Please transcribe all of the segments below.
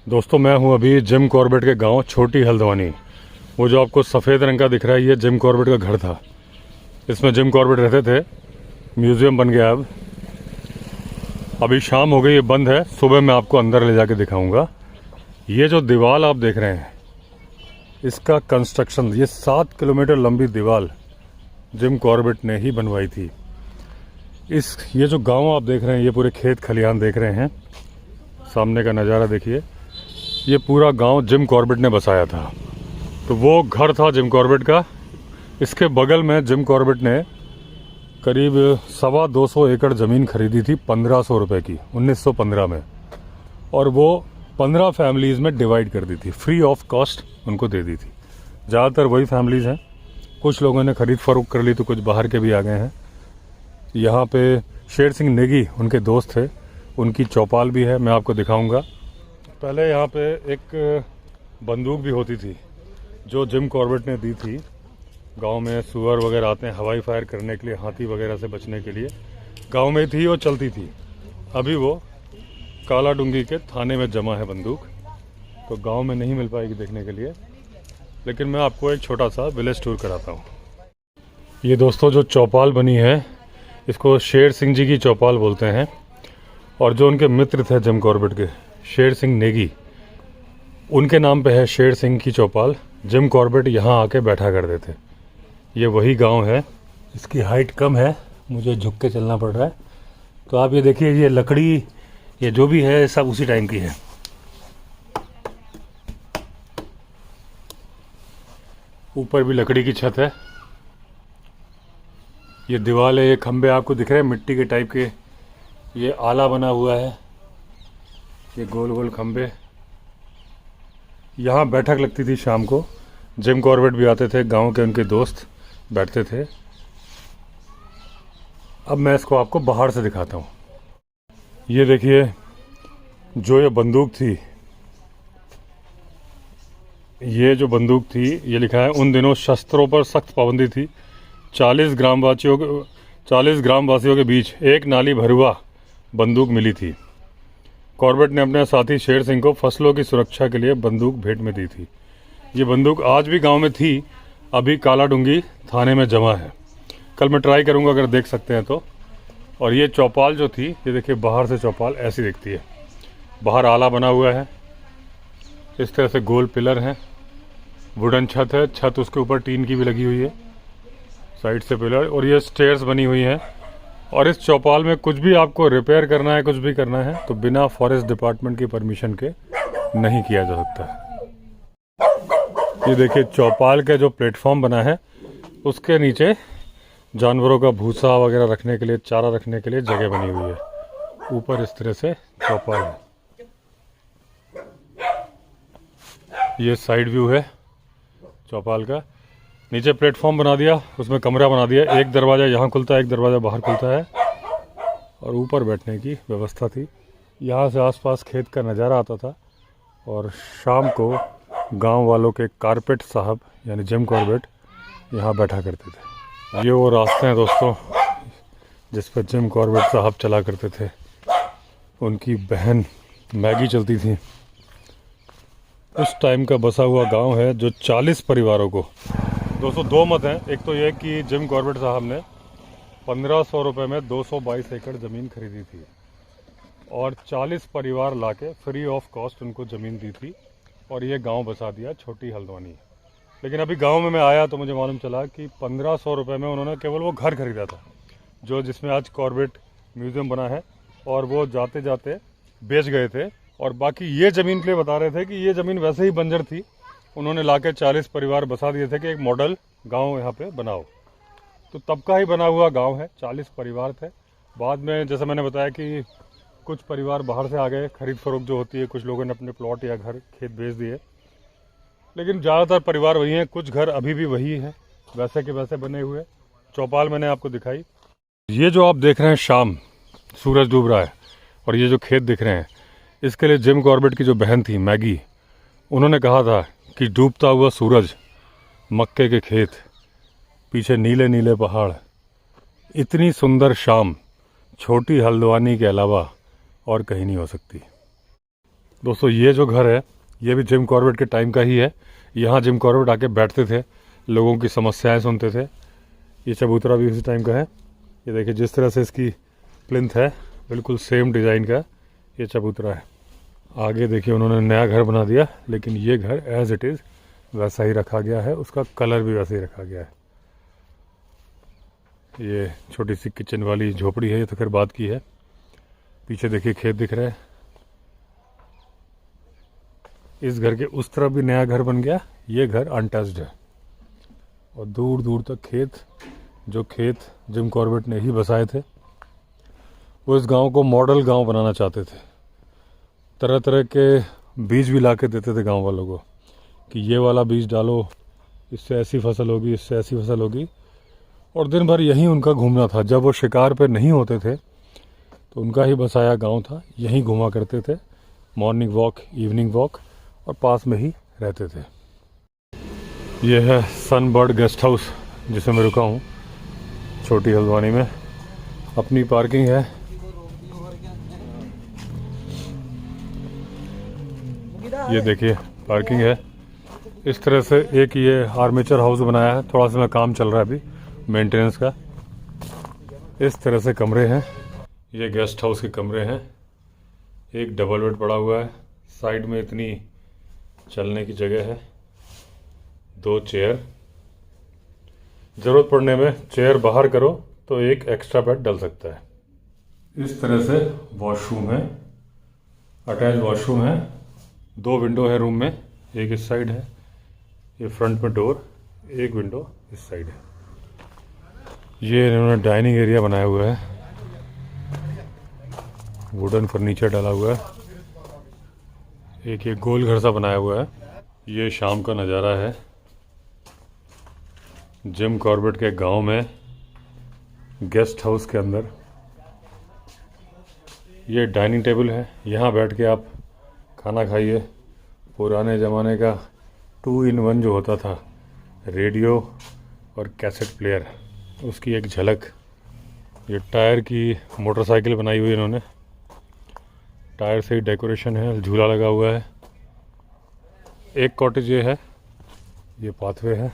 दोस्तों मैं हूं अभी जिम कॉर्बेट के गांव छोटी हल्द्वानी। वो जो आपको सफ़ेद रंग का दिख रहा है ये जिम कॉर्बेट का घर था। इसमें जिम कॉर्बेट रहते थे। म्यूज़ियम बन गया अब। अभी शाम हो गई, ये बंद है। सुबह मैं आपको अंदर ले जाके दिखाऊंगा। ये जो दीवार आप देख रहे हैं इसका कंस्ट्रक्शन, ये 7 किलोमीटर लंबी दीवार जिम कॉर्बेट ने ही बनवाई थी। ये जो गाँव आप देख रहे हैं, ये पूरे खेत खलिहान देख रहे हैं। सामने का नज़ारा देखिए। ये पूरा गांव जिम कॉर्बेट ने बसाया था। तो वो घर था जिम कॉर्बेट का। इसके बगल में जिम कॉर्बेट ने करीब 225 एकड़ ज़मीन खरीदी थी 1500 रुपये की 1915 में, और वो 15 फैमिलीज़ में डिवाइड कर दी थी। फ्री ऑफ कॉस्ट उनको दे दी थी। ज़्यादातर वही फैमिलीज़ हैं। कुछ लोगों ने ख़रीद फरोख्त कर ली तो कुछ बाहर के भी आ गए हैं। यहाँ पे शेर सिंह नेगी उनके दोस्त थे, उनकी चौपाल भी है, मैं आपको दिखाऊंगा। पहले यहाँ पे एक बंदूक भी होती थी जो जिम कॉर्बेट ने दी थी। गांव में सुअर वगैरह आते हैं हवाई फायर करने के लिए, हाथी वगैरह से बचने के लिए। गांव में थी वो, चलती थी। अभी वो काला डूंगी के थाने में जमा है बंदूक, तो गांव में नहीं मिल पाएगी देखने के लिए। लेकिन मैं आपको एक छोटा सा विलेज टूर कराता हूँ। ये दोस्तों जो चौपाल बनी है इसको शेर सिंह जी की चौपाल बोलते हैं। और जो उनके मित्र थे जिम कॉर्बेट के, शेर सिंह नेगी, उनके नाम पे है शेर सिंह की चौपाल। जिम कॉर्बेट यहाँ आके बैठा करते थे। ये वही गांव है। इसकी हाइट कम है, मुझे झुक के चलना पड़ रहा है। तो आप ये देखिए, ये लकड़ी, ये जो भी है सब उसी टाइम की है। ऊपर भी लकड़ी की छत है। ये दीवार है, ये खंबे आपको दिख रहे हैं मिट्टी के टाइप के। ये आला बना हुआ है, ये गोल गोल खंबे। यहाँ बैठक लगती थी शाम को। जिम कॉर्बेट भी आते थे, गांव के उनके दोस्त बैठते थे। अब मैं इसको आपको बाहर से दिखाता हूँ। ये देखिए, जो ये बंदूक थी, ये जो बंदूक थी, ये लिखा है उन दिनों शस्त्रों पर सख्त पाबंदी थी। 40 ग्रामवासियों के बीच एक नाली भरुआ बंदूक मिली थी। कॉर्बेट ने अपने साथी शेर सिंह को फसलों की सुरक्षा के लिए बंदूक भेंट में दी थी। ये बंदूक आज भी गांव में थी, अभी काला डूंगी थाने में जमा है। कल मैं ट्राई करूंगा अगर देख सकते हैं तो। और ये चौपाल जो थी, ये देखिए बाहर से चौपाल ऐसी दिखती है। बाहर आला बना हुआ है, इस तरह से गोल पिलर हैं, वुडन छत है, छत उसके ऊपर टीन की भी लगी हुई है, साइड से पिलर, और ये स्टेयर्स बनी हुई हैं। और इस चौपाल में कुछ भी आपको रिपेयर करना है, कुछ भी करना है, तो बिना फॉरेस्ट डिपार्टमेंट की परमिशन के नहीं किया जा सकता है। ये देखिए चौपाल का जो प्लेटफॉर्म बना है उसके नीचे जानवरों का भूसा वगैरह रखने के लिए, चारा रखने के लिए जगह बनी हुई है। ऊपर इस तरह से चौपाल है। ये साइड व्यू है चौपाल का। नीचे प्लेटफॉर्म बना दिया, उसमें कमरा बना दिया। एक दरवाज़ा यहाँ खुलता है, एक दरवाज़ा बाहर खुलता है, और ऊपर बैठने की व्यवस्था थी। यहाँ से आसपास खेत का नज़ारा आता था। और शाम को गांव वालों के कारपेट साहब यानी जिम कॉर्बेट यहाँ बैठा करते थे। ये वो रास्ते हैं दोस्तों जिस पर जिम कॉर्बेट साहब चला करते थे। उनकी बहन मैगी चलती थी। उस टाइम का बसा हुआ गांव है जो 40 परिवारों को, दोस्तों दो मत हैं। एक तो ये कि जिम कॉर्बेट साहब ने 1500 रुपये में 222 एकड़ ज़मीन खरीदी थी और 40 परिवार लाके फ्री ऑफ कॉस्ट उनको ज़मीन दी थी, और ये गांव बसा दिया छोटी हल्द्वानी। लेकिन अभी गांव में मैं आया तो मुझे मालूम चला कि 1500 रुपये में उन्होंने केवल वो घर खरीदा था जो जिसमें आज कॉर्बेट म्यूज़ियम बना है, और वो जाते जाते बेच गए थे। और बाकी ये ज़मीन के लिए बता रहे थे कि ये ज़मीन वैसे ही बंजर थी, उन्होंने लाके 40 परिवार बसा दिए थे कि एक मॉडल गांव यहाँ पे बनाओ। तो तब का ही बना हुआ गांव है, 40 परिवार थे। बाद में जैसे मैंने बताया कि कुछ परिवार बाहर से आ गए, खरीद फरोख्त जो होती है, कुछ लोगों ने अपने प्लॉट या घर खेत बेच दिए, लेकिन ज़्यादातर परिवार वही हैं। कुछ घर अभी भी वही हैं, वैसे के वैसे बने हुए। चौपाल मैंने आपको दिखाई। ये जो आप देख रहे हैं, शाम सूरज डूब रहा है और ये जो खेत दिख रहे हैं, इसके लिए जिम कॉर्बेट की जो बहन थी मैगी, उन्होंने कहा था कि डूबता हुआ सूरज, मक्के के खेत, पीछे नीले नीले पहाड़, इतनी सुंदर शाम छोटी हल्द्वानी के अलावा और कहीं नहीं हो सकती। दोस्तों ये जो घर है ये भी जिम कॉर्बेट के टाइम का ही है। यहाँ जिम कॉर्बेट आके बैठते थे, लोगों की समस्याएं सुनते थे। ये चबूतरा भी उसी टाइम का है। ये देखिए जिस तरह से इसकी प्लिंथ है बिल्कुल सेम डिज़ाइन का ये चबूतरा है। आगे देखिए उन्होंने नया घर बना दिया, लेकिन ये घर एज इट इज़ वैसा ही रखा गया है, उसका कलर भी वैसा ही रखा गया है। ये छोटी सी किचन वाली झोपड़ी है, ये तो खैर बात की है। पीछे देखिए खेत दिख रहा है। इस घर के उस तरफ भी नया घर बन गया, ये घर अनटच्ड है और दूर दूर तक खेत। जो खेत जिम कॉर्बेट ने ही बसाए थे, वो इस गांव को मॉडल गांव बनाना चाहते थे। तरह तरह के बीज भी ला के देते थे गाँव वालों को कि ये वाला बीज डालो, इससे ऐसी फसल होगी, इससे ऐसी फसल होगी। और दिन भर यहीं उनका घूमना था। जब वो शिकार पे नहीं होते थे तो उनका ही बसाया गांव था, यहीं घूमा करते थे, मॉर्निंग वॉक, इवनिंग वॉक, और पास में ही रहते थे। ये है सनबर्ड गेस्ट हाउस जिसमें मैं रुका हूँ छोटी हल्द्वानी में। अपनी पार्किंग है। ये देखिए पार्किंग है। इस तरह से एक ये आर्मेचर हाउस बनाया है, थोड़ा सा काम चल रहा है अभी मेंटेनेंस का। इस तरह से कमरे हैं, ये गेस्ट हाउस के कमरे हैं। एक डबल बेड पड़ा हुआ है, साइड में इतनी चलने की जगह है, 2 चेयर। ज़रूरत पड़ने में चेयर बाहर करो तो एक एक्स्ट्रा बेड डल सकता है। इस तरह से वॉशरूम है, अटैच वॉशरूम है। 2 विंडो है रूम में, एक इस साइड है, ये फ्रंट में डोर, एक विंडो इस साइड है। ये इन्होंने डाइनिंग एरिया बनाया हुआ है, वुडन फर्नीचर डाला हुआ है। एक ये गोल घर सा बनाया हुआ है। ये शाम का नज़ारा है जिम कॉर्बेट के गांव में, गेस्ट हाउस के अंदर। ये डाइनिंग टेबल है, यहाँ बैठ के आप खाना खाइए। पुराने ज़माने का 2 in 1 जो होता था, रेडियो और कैसेट प्लेयर, उसकी एक झलक। ये टायर की मोटरसाइकिल बनाई हुई इन्होंने, टायर से ही डेकोरेशन है, झूला लगा हुआ है। एक कॉटेज ये है, ये पाथवे है।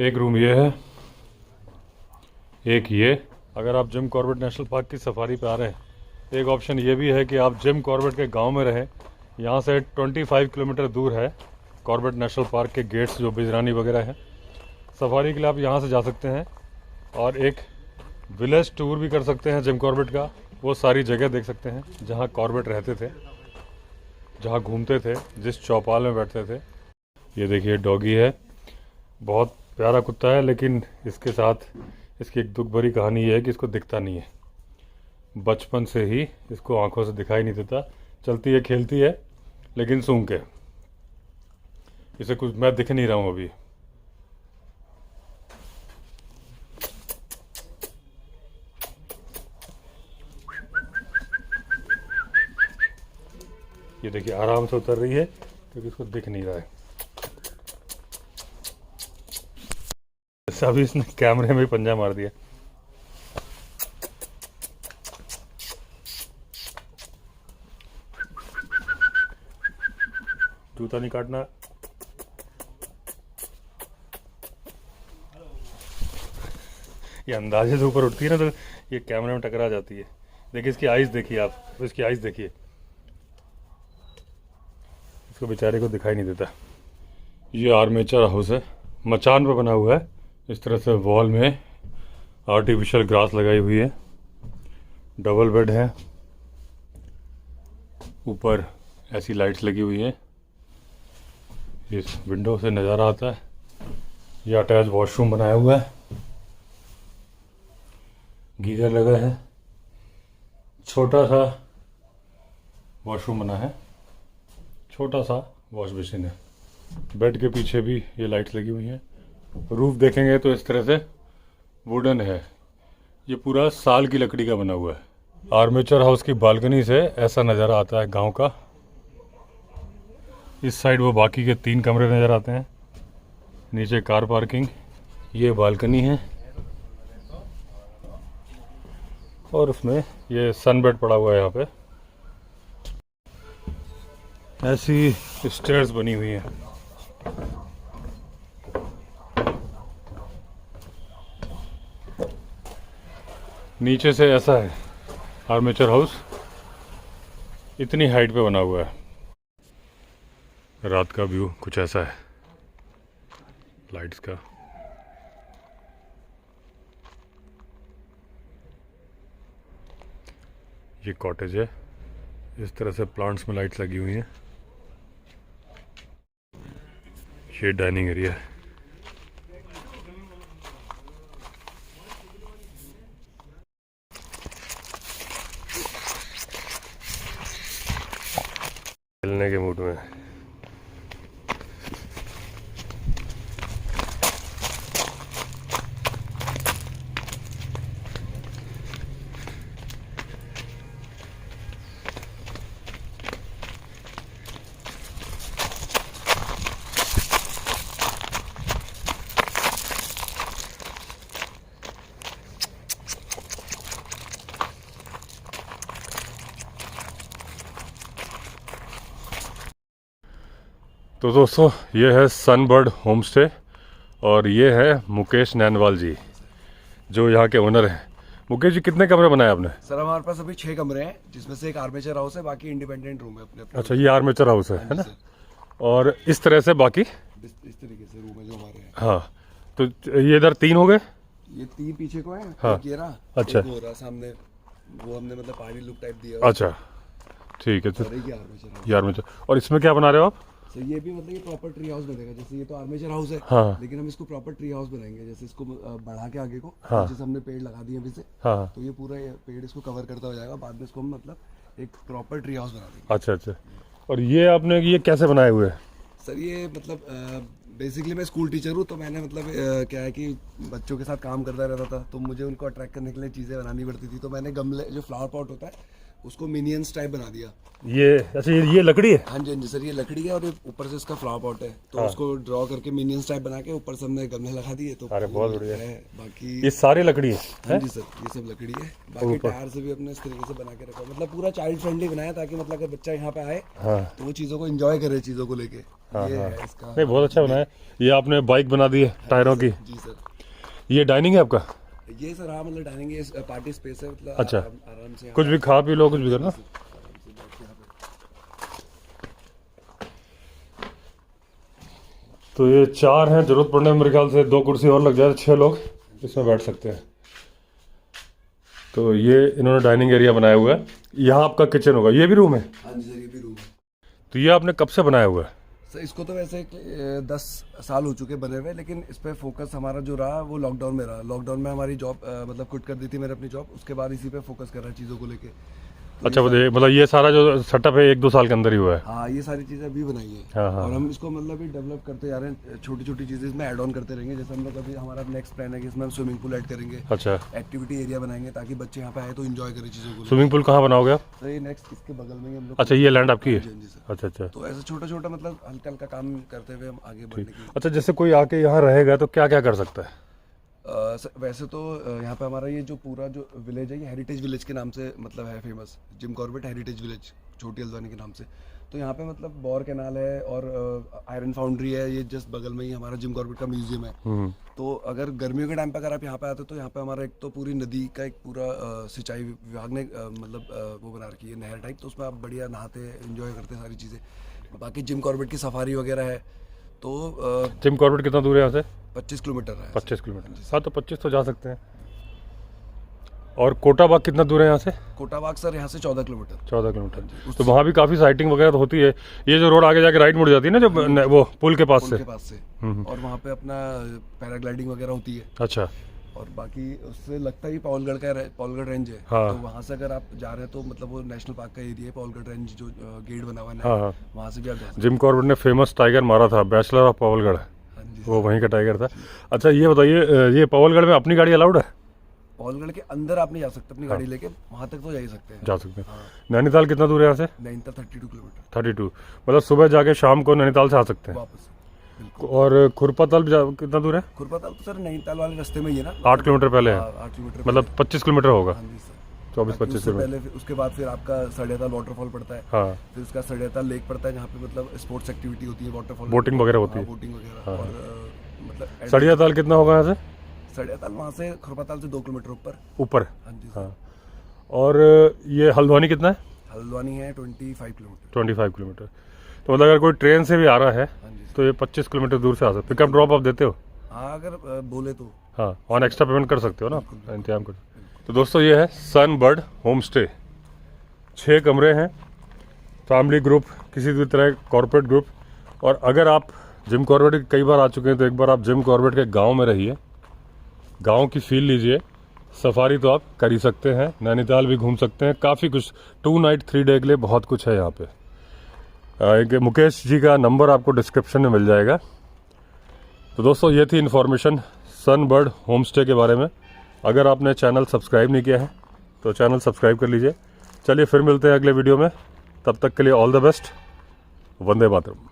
एक रूम ये है, एक ये। अगर आप जिम कॉर्बेट नेशनल पार्क की सफारी पे आ रहे हैं, एक ऑप्शन ये भी है कि आप जिम कॉर्बेट के गांव में रहें। यहाँ से 25 किलोमीटर दूर है कॉर्बेट नेशनल पार्क के गेट्स, जो बिजरानी वगैरह है। सफारी के लिए आप यहाँ से जा सकते हैं और एक विलेज टूर भी कर सकते हैं जिम कॉर्बेट का। वो सारी जगह देख सकते हैं जहाँ कॉर्बेट रहते थे, जहाँ घूमते थे, जिस चौपाल में बैठते थे। ये देखिए डॉगी है, बहुत प्यारा कुत्ता है, लेकिन इसके साथ इसकी एक दुख भरी कहानी ये है कि इसको दिखता नहीं है। बचपन से ही इसको आंखों से दिखाई नहीं देता। चलती है, खेलती है, लेकिन सूंघ के। इसे कुछ मैं दिख नहीं रहा हूँ अभी। ये देखिए आराम से उतर रही है क्योंकि इसको दिख नहीं रहा है। अभी इसने कैमरे में ही पंजा मार दिया। जूता नहीं काटना। ये अंदाजे से ऊपर उठती है ना तो ये कैमरे में टकरा जाती है। देखिए इसकी आइज देखिए आप, इसकी आइज देखिए, इसको बेचारे को दिखाई नहीं देता। ये आर्मेचर हाउस है, मचान पे बना हुआ है। इस तरह से वॉल में आर्टिफिशियल ग्रास लगाई हुई है। डबल बेड है, ऊपर ऐसी लाइट्स लगी हुई हैं। इस विंडो से नज़ारा आता है। ये अटैच वॉशरूम बनाया हुआ है, गीजर लगा है, छोटा सा वॉशरूम बना है, छोटा सा वॉश बेसिन है। बेड के पीछे भी ये लाइट्स लगी हुई हैं। रूफ देखेंगे तो इस तरह से वुडन है, ये पूरा साल की लकड़ी का बना हुआ है। आर्मेचर हाउस की बालकनी से ऐसा नज़ारा आता है गांव का। इस साइड वो बाकी के 3 कमरे नज़र आते हैं, नीचे कार पार्किंग, ये बालकनी है और उसमें ये सनबेड पड़ा हुआ है यहाँ पे। ऐसी स्टेयर्स बनी हुई हैं। नीचे से ऐसा है आर्मेचर हाउस, इतनी हाइट पे बना हुआ है। रात का व्यू कुछ ऐसा है लाइट्स का। ये कॉटेज है, इस तरह से प्लांट्स में लाइट्स लगी हुई हैं। ये डाइनिंग एरिया है। खेलने के मूड में। तो दोस्तों ये है सनबर्ड होम स्टे और ये है मुकेश नैनवाल जी जो यहाँ के ओनर हैं। मुकेश जी कितने कमरे बनाए आपने? सर हमारे पास अभी 6 कमरे हैं जिसमें से एक आर्मेचर हाउस है, बाकी इंडिपेंडेंट रूम है अपने अपने। अच्छा, ये आर्मेचर हाउस है ना? और इस तरह से बाकी इस तरीके से रूम है जो हमारे हैं। हाँ, तो ये इधर 3 हो गए, ये 3 पीछे को है। हाँ। एक ये रहा, अच्छा। एक हो रहा सामने, वो हमने मतलब पहाड़ी लुक टाइप दिया। अच्छा ठीक है। तो और एक ये आर्मेचर ये आर्मेचर, और इसमें क्या बना रहे हो आप? सर ये भी मतलब ये प्रॉपर ट्री हाउस बनेगा। जैसे ये तो आर्मेचर हाउस है, हाँ। लेकिन हम इसको प्रॉपर ट्री हाउस बनाएंगे। जैसे इसको बढ़ा के आगे को, हाँ। जैसे हमने पेड़ लगा दिए अभी से, हाँ। तो ये पूरा ये पेड़ इसको कवर करता हो जाएगा। बाद में इसको हम मतलब एक प्रॉपर ट्री हाउस बना देंगे। अच्छा अच्छा। और ये आपने ये कैसे बनाए हुए हैं? सर ये मतलब बेसिकली मैं स्कूल टीचर हूँ, तो मैंने मतलब क्या है कि बच्चों के साथ काम करता रहता था, तो मुझे उनको अट्रैक्ट करने के लिए चीज़ें बनानी पड़ती थी। तो मैंने गमले, जो फ्लावर पॉट होता है, उसको मिनियंस टाइप बना दिया। ये अच्छा, ये लकड़ी है? हाँ जी हाँ जी सर, ये लकड़ी है और ये ऊपर से इसका फ्लावर पॉट है। तो उसको ड्रॉ करके मिनियंस टाइप बना के ऊपर से हमने गमले लगा दिए। तो अरे बहुत बढ़िया है। बाकी ये सारी लकड़ी है? हाँ जी सर, ये सब लकड़ी है। बाकी टायर से भी अपने इस तरीके से बना के रखा, मतलब पूरा चाइल्ड फ्रेंडली बनाया, ताकि मतलब अगर बच्चा यहाँ पे आए तो वो चीज़ों को एंजॉय करे, चीज़ों को लेके। ये है इसका। नहीं, बहुत अच्छा बनाया। ये आपने बाइक बना दी है टायरों की। जी सर। ये डाइनिंग है आपका? ये सर हाँ, मतलब डाइनिंग है, पार्टी स्पेस है, मतलब अच्छा। आराम से कुछ भी खा पी लो, कुछ भी करना। तो ये 4 हैं, जरूरत पड़ने में मेरे ख्याल से 2 कुर्सी और लग जाए तो 6 लोग इसमें बैठ सकते हैं। तो ये इन्होंने डाइनिंग एरिया बनाया हुआ है। यहाँ आपका किचन होगा, ये भी रूम है? हाँ जी सर, ये भी रूम है। तो ये आपने कब से बनाया हुआ है? सर इसको तो वैसे 10 साल हो चुके बने हुए, लेकिन इस पे फोकस हमारा जो रहा वो लॉकडाउन में रहा। लॉकडाउन में हमारी जॉब मतलब क्विट कर दी थी मैंने अपनी जॉब, उसके बाद इसी पे फोकस कर रहा है चीज़ों को लेके। अच्छा, मतलब ये सारा जो सेटअप है 1-2 साल के अंदर ही हुआ है? हाँ, ये सारी चीज़ें अभी बनाई है। हाँ, हाँ। और हम इसको मतलब भी डेवलप करते जा रहे हैं, छोटी छोटी चीज़ें इसमें ऐड ऑन करते रहेंगे। जैसे हम लोग अभी हमारा नेक्स्ट प्लान है कि इसमें हम स्विमिंग पूल ऐड करेंगे। अच्छा। एक्टिविटी एरिया बनाएंगे ताकि बच्चे यहाँ पे आए तो इन्जॉय करें चीज़ों को। स्विमिंग पूल कहाँ बनाओगे आप? तो ये नेक्स्ट इसके बगल में ही हम लोग। अच्छा, ये लैंड आपकी है? हाँ जी सर। अच्छा अच्छा। तो ऐसा छोटा छोटा मतलब हल्का हल्का काम करते हुए हम आगे बढ़ने की। अच्छा, जैसे कोई आके यहाँ रहेगा तो क्या क्या कर सकता है? वैसे तो यहाँ पे हमारा ये जो पूरा जो विलेज है, ये हेरिटेज विलेज के नाम से मतलब है famous. Jim Corbett heritage village, छोटी हल्द्वानी के नाम से। तो यहाँ पे मतलब बौर कैनाल है और आयरन फाउंड्री है। ये जस्ट बगल में ही हमारा जिम कॉर्बेट का म्यूजियम है। तो अगर गर्मियों के टाइम पे अगर आप यहाँ पे आते हो तो यहाँ पे हमारा एक तो पूरी नदी का एक पूरा सिंचाई विभाग ने मतलब वो बना रखी है, नहर टाइप। तो उसमें आप बढ़िया नहाते एंजॉय करते सारी चीज़ें। बाकी जिम कॉर्बेट की सफारी वगैरह है। तो जिम कॉर्बेट कितना दूर है यहाँ से? 25 किलोमीटर है। 25 किलोमीटर? हाँ, तो 25 तो जा सकते हैं। और कोटा बाग कितना दूर है यहाँ से? कोटा बाग सर यहाँ से 14 किलोमीटर। 14 किलोमीटर। तो वहाँ भी काफ़ी साइटिंग वगैरह तो होती है। ये जो रोड आगे जाके राइट मुड़ जाती है ना, जो वो पुल के पास से? और वहाँ पे अपना पैराग्लाइडिंग वगैरह होती है। अच्छा। और बाकी उससे लगता ही पॉलगढ़ रेंज है। हाँ। तो वहाँ से अगर आप जा रहे हैं तो मतलब वो नेशनल पार्क का एरिया है, पॉलगढ़ रेंज जो गेट बना हुआ है। हाँ हाँ। वहाँ से भी आप जा सकते जिम कॉर्बेट ने फेमस टाइगर मारा था, बैचलर ऑफ पावलगढ़। हैं। हाँ जी। वो वहीं का टाइगर था। अच्छा, ये बताइए, ये पावलगढ़ में अपनी गाड़ी अलाउड है? पॉलगढ़ के अंदर आप नहीं जा सकते अपनी गाड़ी लेके, वहाँ तक तो जा ही सकते हैं। जा सकते हैं। नैनीताल कितना दूर है यहाँ से? नैनीताल 32 किलोमीटर। 32, मतलब सुबह जाके शाम को नैनीताल से आ सकते हैं वापस। और खुरपाताल कितना दूर है? खुरपाताल तो सर नैनीताल वाले रास्ते में ही है ना। 8 किलोमीटर पहले है, 8 किलोमीटर मतलब 25 किलोमीटर होगा। हाँ जी सर। 24-25 उससे किलोमीटर। पहले उसके बाद फिर आपका सड़ियाताल वाटरफॉल पड़ता है, हाँ, फिर उसका सड़ियाताल लेक पड़ता है जहाँ पे मतलब स्पोर्ट्स एक्टिविटी होती है, वाटरफॉल, बोटिंग वगैरह होती है। बोटिंग वगैरह। हाँ। और मतलब सड़िया ताल कितना होगा यहाँ से सड़ियाताल वहाँ से खुरपाताल से 2 किलोमीटर ऊपर। ऊपर? हाँ जी सर। हाँ। और ये हल्द्वानी कितना है? हल्द्वानी है 25 किलोमीटर। 25 किलोमीटर। तो मतलब अगर कोई ट्रेन से भी आ रहा है हाँ जी सर। तो ये 25 किलोमीटर दूर से आ सकते। पिकअप ड्रॉप आप देते हो? हाँ अगर बोले तो। हाँ, ऑन एक्स्ट्रा पेमेंट कर सकते हो ना, इंतजाम कर। तो दोस्तों ये है सनबर्ड होम स्टे। 6 कमरे हैं, फैमिली ग्रुप, किसी भी तरह कॉर्पोरेट ग्रुप। और अगर आप जिम कॉर्बेट कई बार आ चुके हैं तो एक बार आप जिम कॉर्बेट के गांव में रहिए, गांव की फील लीजिए। सफारी तो आप कर ही सकते हैं, नैनीताल भी घूम सकते हैं, काफ़ी कुछ 2 नाइट 3 डे के लिए बहुत कुछ है यहाँ पे। एक मुकेश जी का नंबर आपको डिस्क्रिप्शन में मिल जाएगा। तो दोस्तों ये थी इन्फॉर्मेशन सनबर्ड होम स्टे के बारे में। अगर आपने चैनल सब्सक्राइब नहीं किया है तो चैनल सब्सक्राइब कर लीजिए। चलिए फिर मिलते हैं अगले वीडियो में, तब तक के लिए all the best. Vande Mataram.